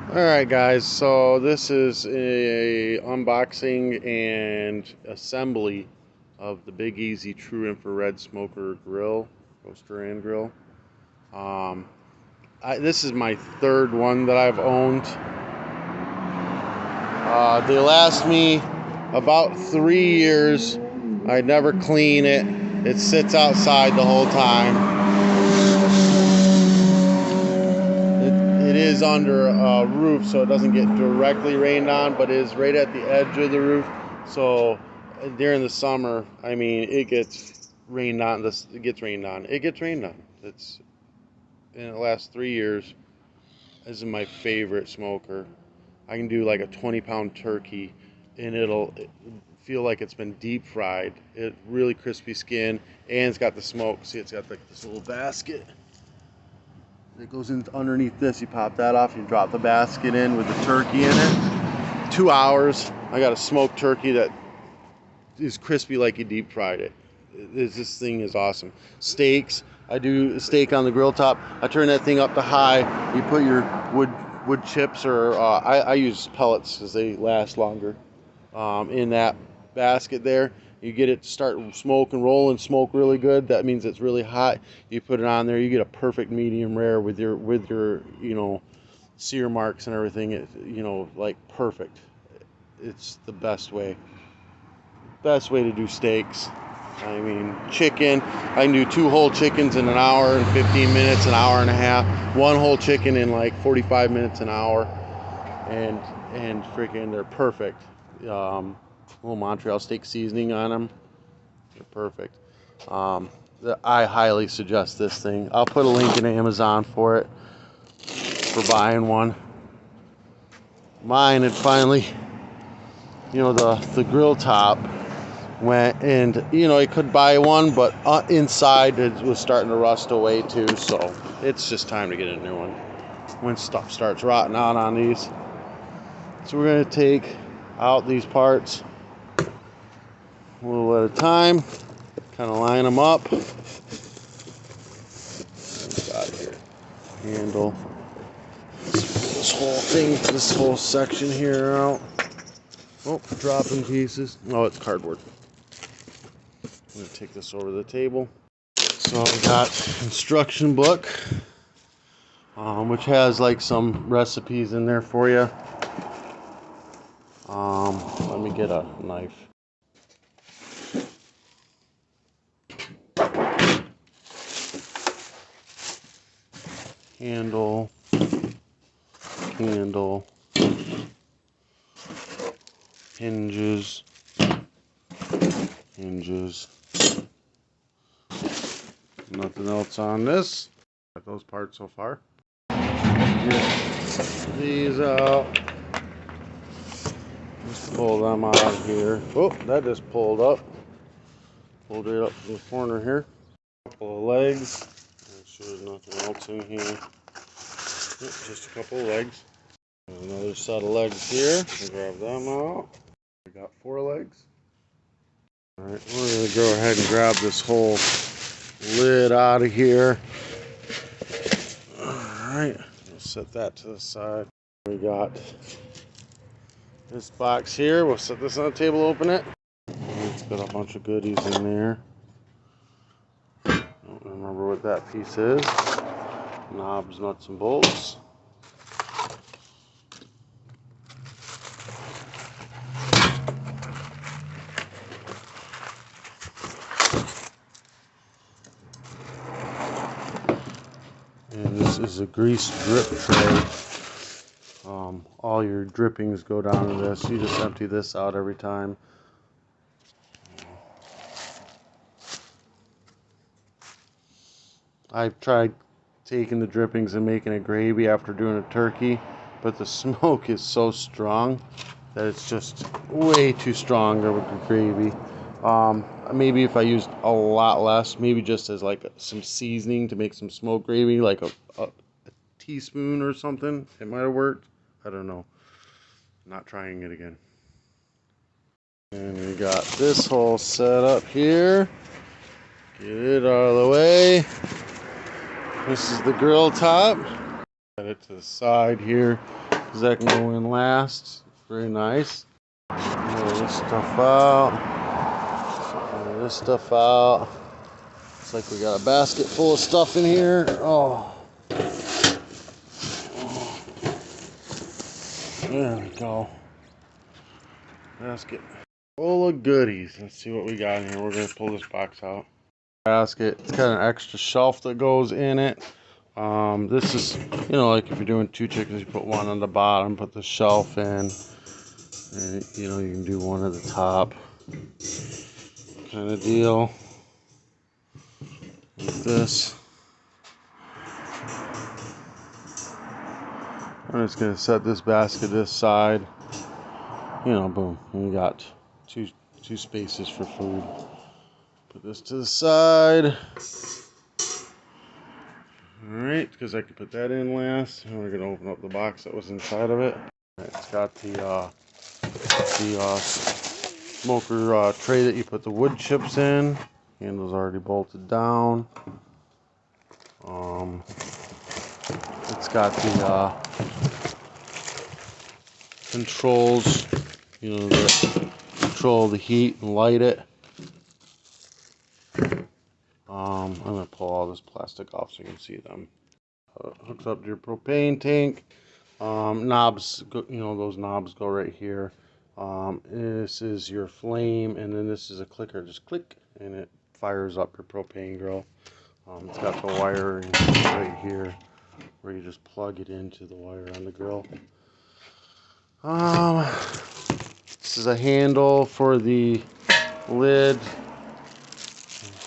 Alright guys, so this is a unboxing and assembly of the Big Easy TRU-Infrared smoker grill, roaster and grill. This is my third one that I've owned. They last me about 3 years. I never clean it. It sits outside the whole time. It is under a roof, so it doesn't get directly rained on, but it is right at the edge of the roof. So during the summer, I mean, it gets rained on. It gets rained on. It's in the last 3 years. This is my favorite smoker. I can do like a 20-pound turkey, and it'll feel like it's been deep fried. It really crispy skin, and it's got the smoke. See, it's got like this little basket. It goes in underneath this. You pop that off, you drop the basket in with the turkey in it. 2 hours. I got a smoked turkey that is crispy like you deep fried it. This thing is awesome. Steaks. I do a steak on the grill top. I turn that thing up to high. You put your wood chips, or I use pellets because they last longer, in that basket there. You get it to start smoke and roll and smoke really good. That means it's really hot. You put it on there, you get a perfect medium rare with your sear marks and everything. Like perfect. It's the best way to do steaks. I mean, chicken, I can do 2 whole chickens in an hour and 15 minutes, an hour and a half. 1 whole chicken in like 45 minutes, an hour. And freaking, they're perfect. Little Montreal steak seasoning on them. They're perfect. I highly suggest this thing. I'll put a link in Amazon for it, for buying one. Mine had finally, the grill top went, and I could buy one, but inside it was starting to rust away too, so it's just time to get a new one when stuff starts rotting out on these. So we're going to take out these parts a little at a time, kind of line them up. Got here, handle this whole thing, this whole section here out. Oh, dropping pieces. Oh, it's cardboard. I'm gonna take this over the table. So I've got instruction book, which has like some recipes in there for you. Let me get a knife. Handle, hinges, nothing else on this. Got those parts so far. Get these out. Just pull them out of here. Oh, that just pulled up. Pulled it up from the corner here. Couple of legs. Make sure there's nothing else in here. Yep, just a couple of legs. Another set of legs here. Grab them out. We got 4 legs. Alright, we're going to go ahead and grab this whole lid out of here. Alright, we'll set that to the side. We got this box here. We'll set this on the table, open it. It's got a bunch of goodies in there. Don't remember what that piece is. Knobs, nuts, and bolts. And this is a grease drip tray. All your drippings go down to this. You just empty this out every time. I've tried taking the drippings and making a gravy after doing a turkey, but the smoke is so strong that it's just way too strong with the gravy. Maybe if I used a lot less, maybe just as like some seasoning to make some smoked gravy, like a teaspoon or something, it might have worked. I don't know. Not trying it again. And we got this whole set up here. Get it out of the way. This is the grill top. Set it to the side here. because that can go in last. Very nice. Roll this stuff out. Roll this stuff out. Looks like we got a basket full of stuff in here. Oh. There we go. Basket full of goodies. Let's see what we got in here. We're going to pull this box out. Basket. It's got an extra shelf that goes in it. This is, you know, like if you're doing 2 chickens, you put one on the bottom, put the shelf in, and you know, you can do one at the top, kind of deal. Like this. I'm just gonna set this basket this side. You know, boom, and we got two spaces for food. Put this to the side. Alright, because I can put that in last. And we're going to open up the box that was inside of it. It's got the smoker tray that you put the wood chips in. Handle's already bolted down. It's got the controls, you know, that control the heat and light it. I'm going to pull all this plastic off so you can see them. Hooks up to your propane tank. Knobs, you know, those knobs go right here. This is your flame, and then this is a clicker. Just click, and it fires up your propane grill. It's got the wire right here, where you just plug it into the wire on the grill. This is a handle for the lid.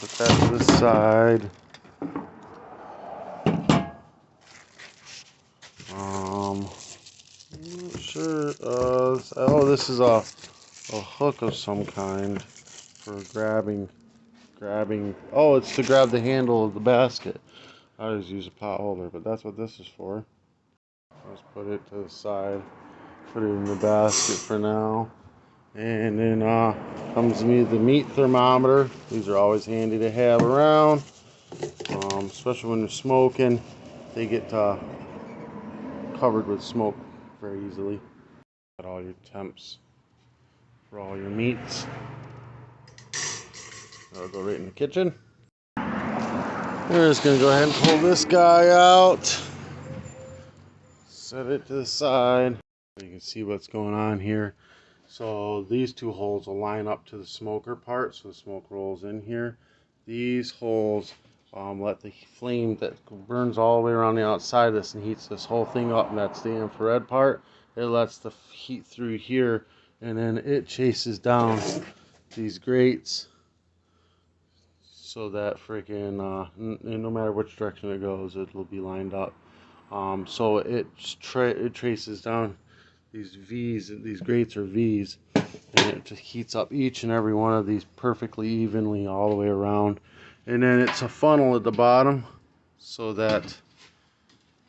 Put that to the side. I'm not sure. Oh, this is a hook of some kind for grabbing. Oh, it's to grab the handle of the basket. I always use a pot holder, but that's what this is for. Let's put it to the side. Put it in the basket for now. And then comes the meat thermometer. These are always handy to have around, especially when you're smoking. They get covered with smoke very easily. Got all your temps for all your meats. I'll go right in the kitchen. We're just gonna go ahead and pull this guy out. Set it to the side. You can see what's going on here. So these 2 holes will line up to the smoker part, so the smoke rolls in here. These holes let the flame that burns all the way around the outside of this and heats this whole thing up, and that's the infrared part. It lets the heat through here, and then it chases down these grates so that freaking no matter which direction it goes, it will be lined up. So it traces down these V's. These grates are V's, and it just heats up each and every one of these perfectly evenly all the way around. And then it's a funnel at the bottom, so that,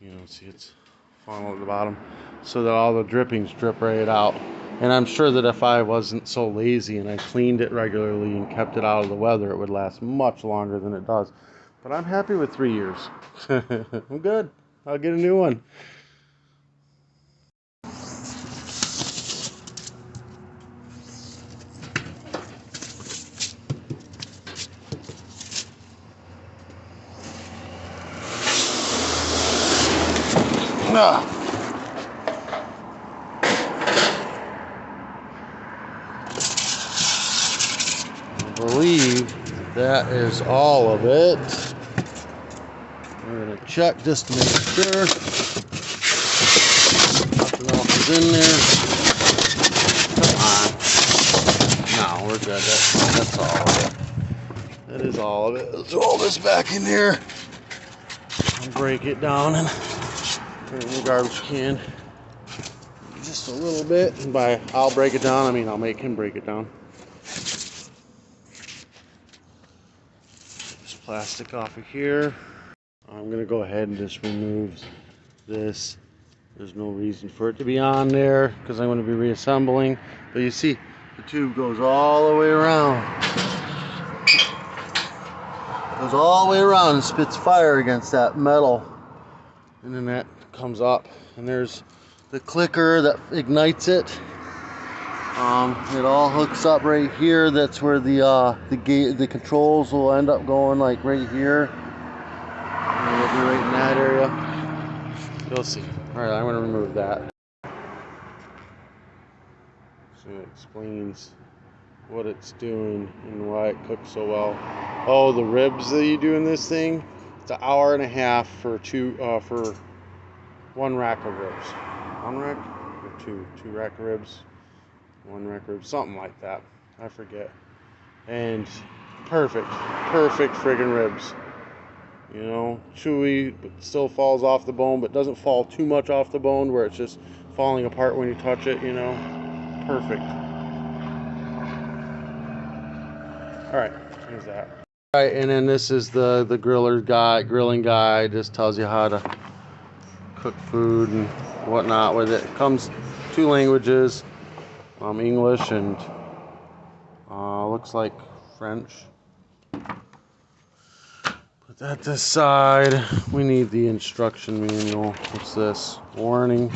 you know, see, it's a funnel at the bottom so that all the drippings drip right out. And I'm sure that if I wasn't so lazy and I cleaned it regularly and kept it out of the weather, it would last much longer than it does. But I'm happy with 3 years. I'm good. I'll get a new one. I believe that is all of it. We're going to check just to make sure nothing else is in there. Come on. No, we're good. That's all of it. That is all of it. Let's roll this back in here and break it down and put it in the garbage can. Just a little bit. And by I'll break it down, I mean I'll make him break it down. This plastic off of here. I'm going to go ahead and just remove this. There's no reason for it to be on there because I'm going to be reassembling. But you see, the tube goes all the way around. Goes all the way around and spits fire against that metal. And then that comes up. And there's the clicker that ignites it. It all hooks up right here. That's where the controls will end up going, like right here. And it'll be right in that area. You'll see. All right, I'm going to remove that. So it explains what it's doing and why it cooks so well. Oh, the ribs that you do in this thing, it's an hour and a half for one rack of ribs. One rack or two rack of ribs, one rack of ribs, something like that. I forget. And perfect friggin' ribs. You know, chewy, but still falls off the bone, but doesn't fall too much off the bone where it's just falling apart when you touch it. You know, perfect. All right, here's that. All right, and then this is the grilling guide. Just tells you how to cook food and whatnot with it. It comes 2 languages, English and looks like French. Put that to the side. We need the instruction manual. What's this? Warning.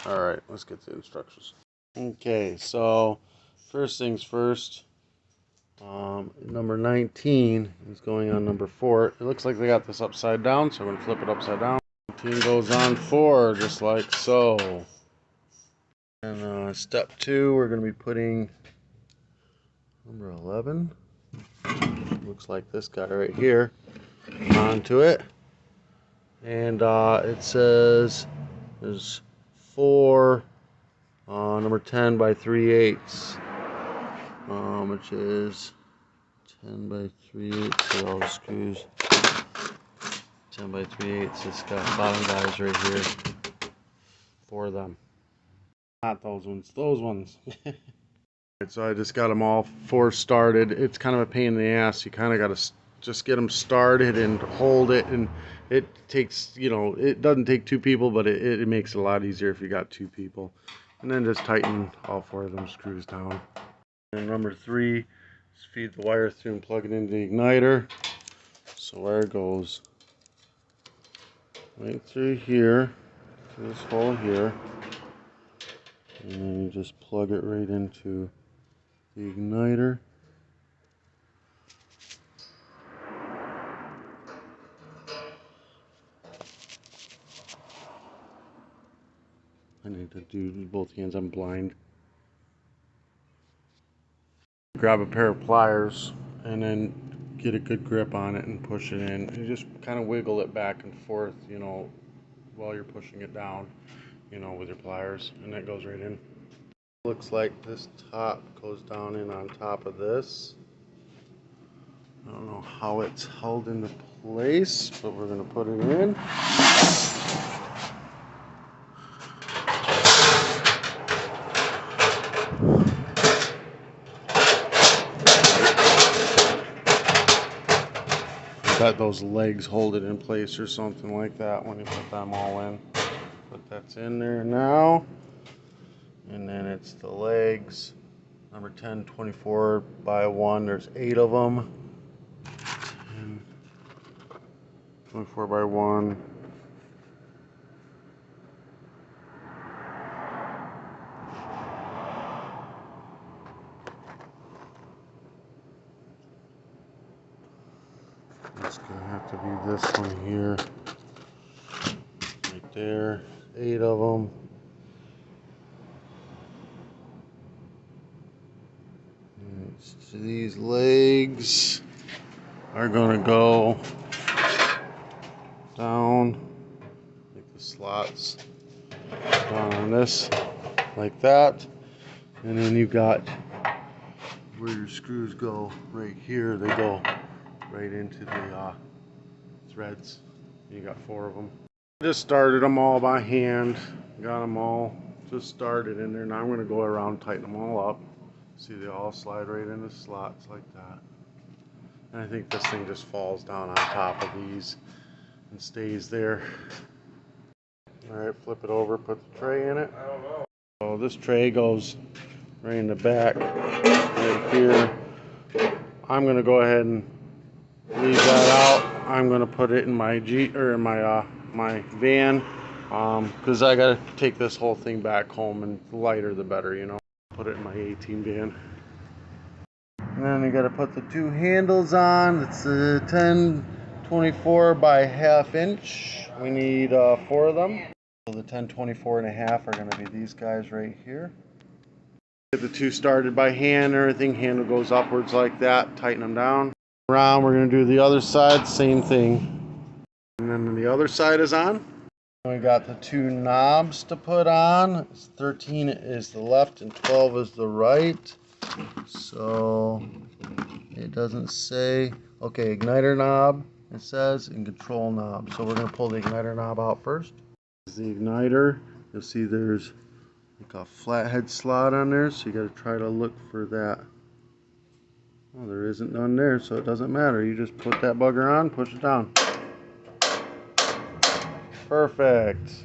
All right, let's get the instructions. Okay, so first things first. Number 19 is going on number 4. It looks like they got this upside down, so I'm going to flip it upside down. 19 goes on 4, just like so. And step 2, we're going to be putting number 11. Looks like this guy right here onto it. And it says there's 4, number 10 by 3/8, which is 10 by 3/8, so all the screws. 10 by 3/8, it's got bottom guys right here. 4 of them. Not those ones, those ones. So I just got them all 4 started. It's kind of a pain in the ass. You kind of got to just get them started and hold it, and it takes, you know, it doesn't take 2 people, but it makes it a lot easier if you got 2 people. And then just tighten all 4 of them screws down. And number 3 is feed the wire through and plug it into the igniter. So wire goes right through here to this hole here, and then you just plug it right into the igniter. I need to do both hands, I'm blind. Grab a pair of pliers and then get a good grip on it and push it in. You just kind of wiggle it back and forth, you know, while you're pushing it down, you know, with your pliers, and that goes right in. Looks like this top goes down in on top of this. I don't know how it's held into place, but we're going to put it in. Got those legs hold it in place or something like that when you put them all in. But that's in there now. And then it's the legs. Number 10, 24 by 1. There's 8 of them. 10, 24 by 1. It's going to have to be this one here. Right there. 8 of them. So these legs are going to go down, like the slots down on this, like that. And then you got where your screws go right here, they go right into the threads. You got 4 of them. I just started them all by hand, got them all just started in there. Now I'm going to go around and tighten them all up. See, they all slide right into slots like that. And I think this thing just falls down on top of these and stays there. Alright, flip it over, put the tray in it. So this tray goes right in the back, right here. I'm going to go ahead and leave that out I'm gonna put it in my my van, because I gotta take this whole thing back home, and the lighter the better, you know. Put it in my 18 van. And then you gotta put the two handles on. It's a 1024 by ½ inch. We need 4 of them. So the 1024 and a half are gonna be these guys right here. Get the two started by hand and everything. Handle goes upwards like that. Tighten them down. Around, we're gonna do the other side, same thing. And then the other side is on. We got the two knobs to put on. 13 is the left and 12 is the right. So it doesn't say, okay, igniter knob, it says, and control knob. So we're gonna pull the igniter knob out first. This is the igniter. You'll see there's like a flathead slot on there, so you gotta try to look for that. Oh, there isn't none there, so it doesn't matter. You just put that bugger on, push it down. Perfect.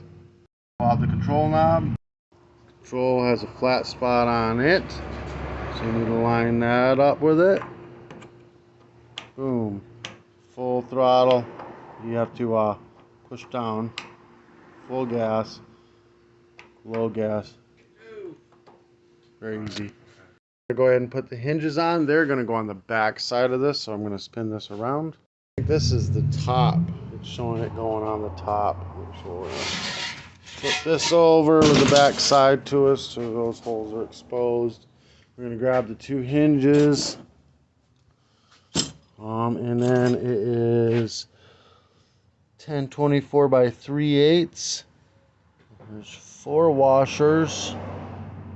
Pull out the control knob. Control has a flat spot on it, so you need to line that up with it. Boom. Full throttle. You have to push down. Full gas. Low gas. Very easy. Go ahead and put the hinges on. They're going to go on the back side of this, so I'm going to spin this around. This is the top. It's showing it going on the top. So we're going to put this over with the back side to us so those holes are exposed. We're going to grab the two hinges. And then it is 1024 by 3/8. There's 4 washers.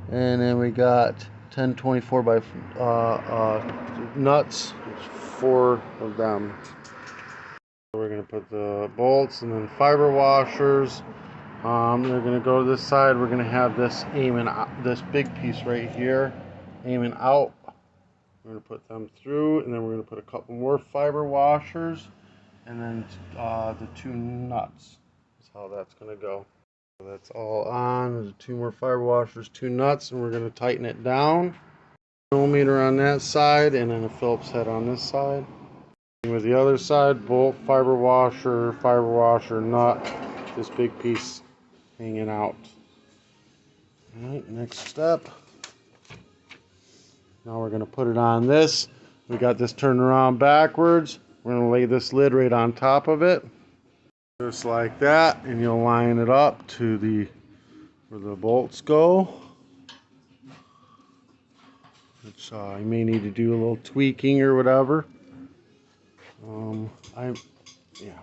And then we got 1024 by nuts. There's 4 of them. We're going to put the bolts and then fiber washers. They're going to go to this side. We're going to have this aiming out, this big piece right here aiming out. We're going to put them through, and then we're going to put a couple more fiber washers, and then the 2 nuts. That's how that's going to go. So that's all on. There's 2 more fiber washers, 2 nuts, and we're going to tighten it down. 1mm on that side, and then a Phillips head on this side. And with the other side, bolt, fiber washer, nut, this big piece hanging out. Alright, next step. Now we're going to put it on this. We got this turned around backwards. We're going to lay this lid right on top of it. Just like that, and you'll line it up to where the bolts go. Which you may need to do a little tweaking or whatever. Yeah.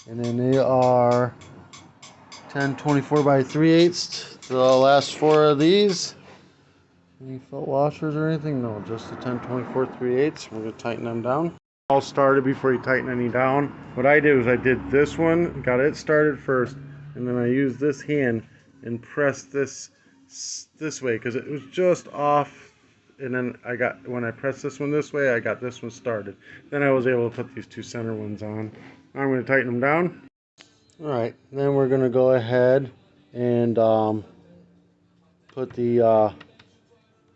And then they are 1024 by 3/8. The last 4 of these. Any felt washers or anything? No, just the 1024 3/8. We're going to tighten them down. All started before you tighten any down. What I did was I did this one, got it started first, and then I used this hand and pressed this way because it was just off. And then when I pressed this one this way, I got this one started. Then I was able to put these 2 center ones on. Now I'm going to tighten them down. Alright, then we're going to go ahead and put the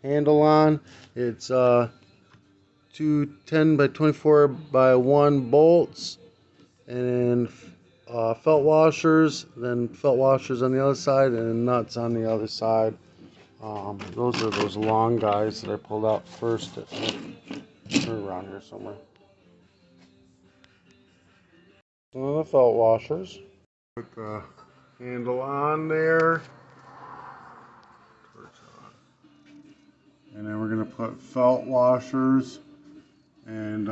handle on. It's 2 10 by 24 by 1 bolts, and felt washers, then felt washers on the other side, and nuts on the other side. Those are those long guys that I pulled out first. They're around here somewhere. Some of the felt washers. Put the handle on there. And then we're going to put felt washers and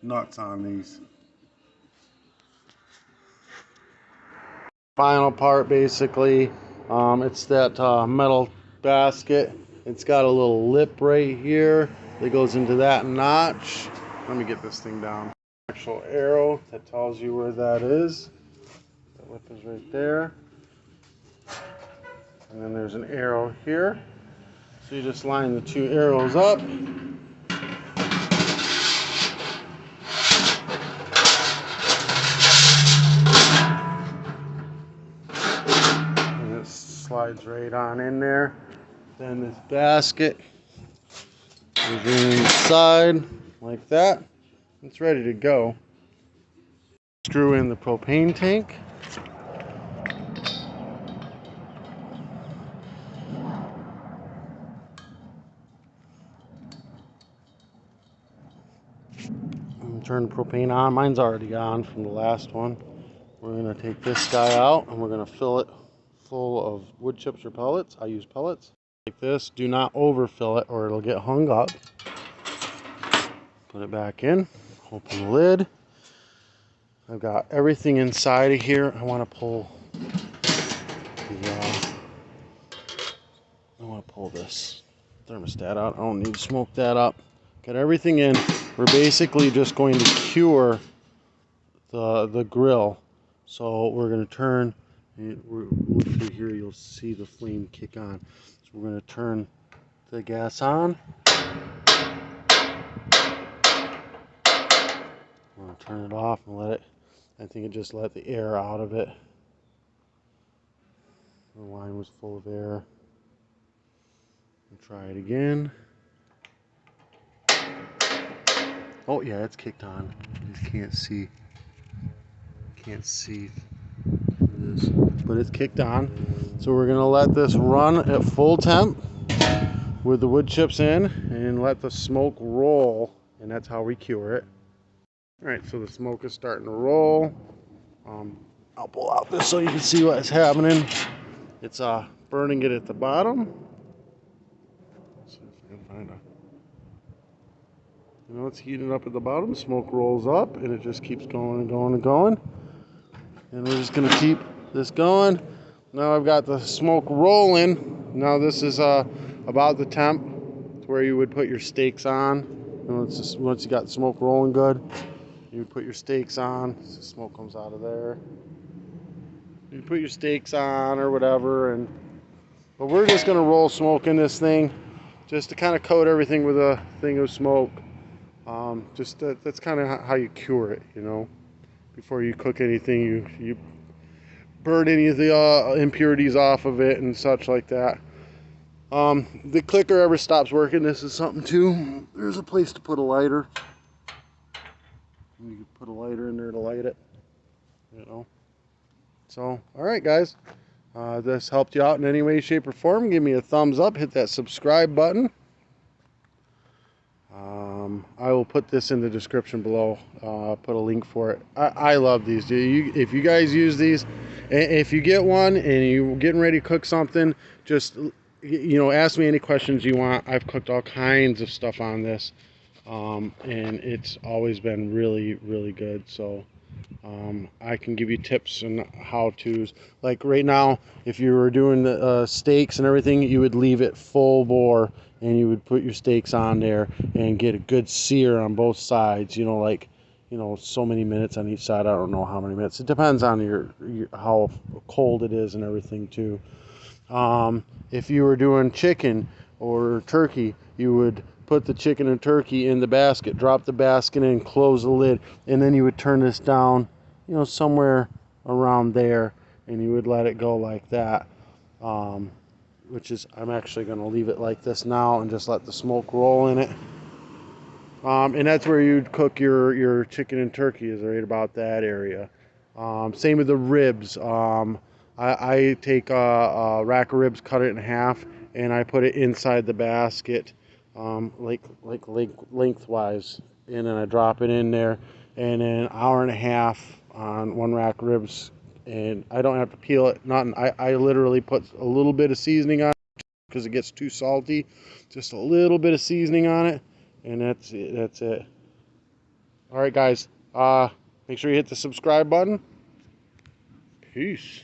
nuts on these. Final part, basically, it's that metal basket. It's got a little lip right here that goes into that notch. Let me get this thing down. Actual arrow that tells you where that is. The lip is right there. And then there's an arrow here. So you just line the 2 arrows up. And it slides right on in there. Then this basket is inside like that. It's ready to go. screw in the propane tank. Turn the propane on. Mine's already on from the last one. We're going to take this guy out and we're going to fill it full of wood chips or pellets. I use pellets. Like this. Do not overfill it or it'll get hung up. Put it back in. Open the lid. I've got everything inside of here. I want to pull this thermostat out. I don't need to smoke that up. Got everything in. We're basically just going to cure the grill. So we're going to turn, look through here, you'll see the flame kick on. So we're going to turn the gas on. We're going to turn it off and let it, I think it just let the air out of it. The line was full of air. Try it again. Oh yeah, it's kicked on. You just can't see this, but it's kicked on. So we're gonna let this run at full temp with the wood chips in and let the smoke roll, and that's how we cure it. All right, so the smoke is starting to roll. I'll pull out this so you can see what's happening. It's burning it at the bottom. Let's see if I can find it's heating up at the bottom. Smoke rolls up and it just keeps going and going and going. And we're just gonna keep this going. Now I've got the smoke rolling. Now this is about the temp to where you would put your steaks on. It's just, once you got the smoke rolling good, you would put your steaks on. So smoke comes out of there. You put your steaks on or whatever, but we're just gonna roll smoke in this thing just to kind of coat everything with a thing of smoke. That's kind of how you cure it, Before you cook anything, you burn any of the impurities off of it and such like that. The clicker ever stops working, this is something too. There's a place to put a lighter. You can put a lighter in there to light it, So, all right, guys. This helped you out in any way, shape, or form. Give me a thumbs up. Hit that subscribe button. I will put this in the description below. Put a link for it. I love these. If you guys use these, if you get one and you're getting ready to cook something, just ask me any questions you want. I've cooked all kinds of stuff on this, and it's always been really, really good. So I can give you tips and how-tos. Like right now, if you were doing the steaks and everything, you would leave it full bore and you would put your steaks on there and get a good sear on both sides, so many minutes on each side. I don't know how many minutes. It depends on your how cold it is and everything too. If you were doing chicken or turkey, you would put the chicken and turkey in the basket, drop the basket in, close the lid, and then you would turn this down, somewhere around there, and you would let it go like that. Which is, I'm actually going to leave it like this now and just let the smoke roll in it. And that's where you'd cook your chicken and turkey, is right about that area. Same with the ribs. I take a rack of ribs, cut it in half, and I put it inside the basket, like lengthwise, and then I drop it in there, and then an hour and a half on one rack of ribs, and I don't have to peel it. I literally put a little bit of seasoning on it because it gets too salty. Just a little bit of seasoning on it, and that's it. All right, guys. Make sure you hit the subscribe button. Peace.